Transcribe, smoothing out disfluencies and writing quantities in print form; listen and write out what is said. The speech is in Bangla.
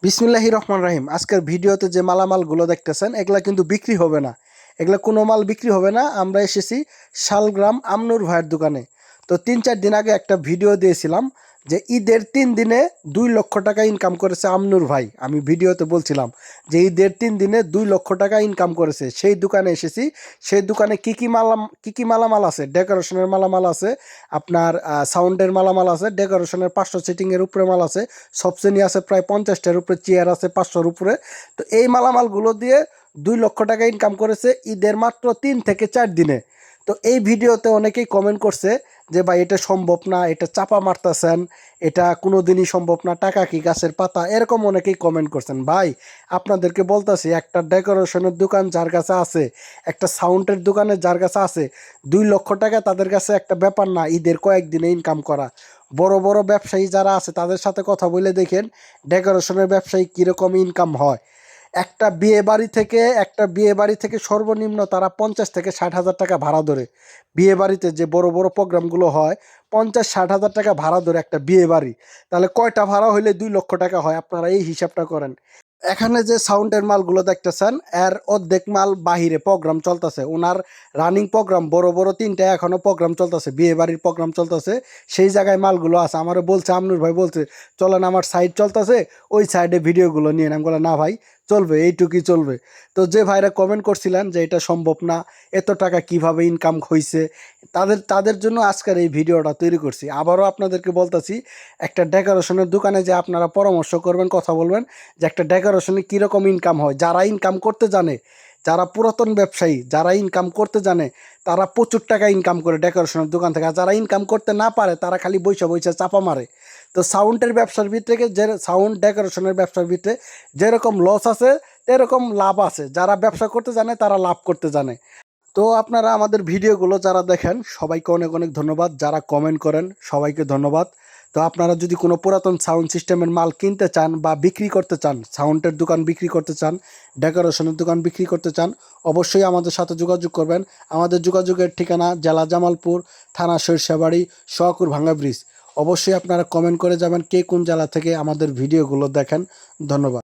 বিসমিল্লাহির রহমান রাহিম। আজকের ভিডিওতে যে মালামালগুলো দেখতেছেন এগুলা কিন্তু বিক্রি হবে না, এগুলা কোনো মাল বিক্রি হবে না। আমরা এসেছি শালগ্রাম আমনুর ভাইয়ের দোকানে। তো 3-4 দিন আগে একটা ভিডিও দিয়েছিলাম যে ঈদের 3 দিনে 2 লক্ষ টাকা ইনকাম করেছে আমনুর ভাই। আমি ভিডিওতে বলছিলাম যে ঈদের 3 দিনে 2 লক্ষ টাকা ইনকাম করেছে। সেই দোকানে এসেছি। সেই দোকানে কী কী মালামাল আছে, ডেকোরেশনের মালামাল আছে, আপনার সাউন্ডের মালামাল আছে, ডেকোরেশনের 500 সিটিংয়ের উপরে মাল আছে, সবসেনি আছে প্রায় 50টার উপরে, চেয়ার আছে 500-র উপরে। তো এই মালামালগুলো দিয়ে 2 লক্ষ টাকা ইনকাম করেছে ঈদের মাত্র 3 থেকে 4 দিনে। তো এই ভিডিওতে অনেকেই কমেন্ট করছে যে ভাই এটা সম্ভব না, এটা চাপা মারতেছেন, এটা কোনো দিনই সম্ভব না, টাকা কি গাছের পাতা, এরকম অনেকেই কমেন্ট করছেন। ভাই আপনাদেরকে বলতেছি, একটা ডেকোরেশনের দোকান যার কাছে আছে, একটা সাউন্ডের দোকানে যার কাছে আছে, 2 লক্ষ টাকা তাদের কাছে একটা ব্যাপার না ঈদের কয়েকদিনে ইনকাম করা। বড় বড় ব্যবসায়ী যারা আছে তাদের সাথে কথা বলে দেখেন ডেকোরেশনের ব্যবসায়ী কীরকম ইনকাম হয়। একটা বিয়ে বাড়ি থেকে সর্বনিম্ন তারা 50 থেকে 60 হাজার টাকা ভাড়া ধরে। বিয়ে বাড়িতে যে বড় বড় প্রোগ্রামগুলো হয়, 50-60 হাজার টাকা ভাড়া ধরে একটা বিয়ে বাড়ি। তাহলে কয়টা ভাড়া হইলে 2 লক্ষ টাকা হয়? আপনারা এই হিসাবটা করেন। এখানে যে সাউন্ডের মালগুলো দেখতেছেন এর অর্ধেক মাল বাহিরে প্রোগ্রাম চলতেছে। ওনার রানিং প্রোগ্রাম বড় বড় 3টা এখনো প্রোগ্রাম চলতেছে, বিয়ে বাড়ির প্রোগ্রাম চলতেছে। সেই জায়গায় মালগুলো আছে। আমারও বলছে, আমনুর ভাই বলছে চলেন আমার সাইড চলতেছে, ওই সাইডে ভিডিওগুলো নিয়ে আমি বলে না ভাই চলবে, এইটুকুই চলবে। তো যে ভাইরা কমেন্ট করছিলেন যে এটা সম্ভব না, এত টাকা কিভাবে ইনকাম হয়েছে, তাদের জন্য আজকের এই ভিডিওটা তৈরি করছি। আবারও আপনাদেরকে বলতেছি, একটা ডেকোরেশনের দোকানে যে আপনারা পরামর্শ করবেন, কথা বলবেন যে একটা ডেকোরেশনে কীরকম ইনকাম হয়। যারা ইনকাম করতে জানে, যারা পুরাতন ব্যবসায়ী, যারা ইনকাম করতে জানে, তারা প্রচুর টাকা ইনকাম করে ডেকোরেশনের দোকান থেকে। আর যারা ইনকাম করতে না পারে তারা খালি বইসা বইসা চাপা মারে। তো সাউন্ডের ব্যবসার ভিতরে, যে সাউন্ড ডেকোরেশনের ব্যবসার ভিতরে যেরকম লস আছে এরকম লাভ আছে। যারা ব্যবসা করতে জানে তারা লাভ করতে জানে। তো আপনারা আমাদের ভিডিওগুলো যারা দেখেন সবাইকে অনেক অনেক ধন্যবাদ, যারা কমেন্ট করেন সবাইকে ধন্যবাদ। তো আপনারা যদি কোনো পুরাতন সাউন্ড সিস্টেমের মাল কিনতে চান বা বিক্রি করতে চান, সাউন্ডের দোকান বিক্রি করতে চান, ডেকোরেশনের দোকান বিক্রি করতে চান, অবশ্যই আমাদের সাথে যোগাযোগ করবেন। আমাদের যোগাযোগের ঠিকানা জেলা জামালপুর, থানা সরিষাবাড়ি, শহকুর ভাঙ্গা ব্রিজ। অবশ্যই আপনারা কমেন্ট করে যাবেন কে কোন জেলা থেকে আমাদের ভিডিওগুলো দেখেন। ধন্যবাদ।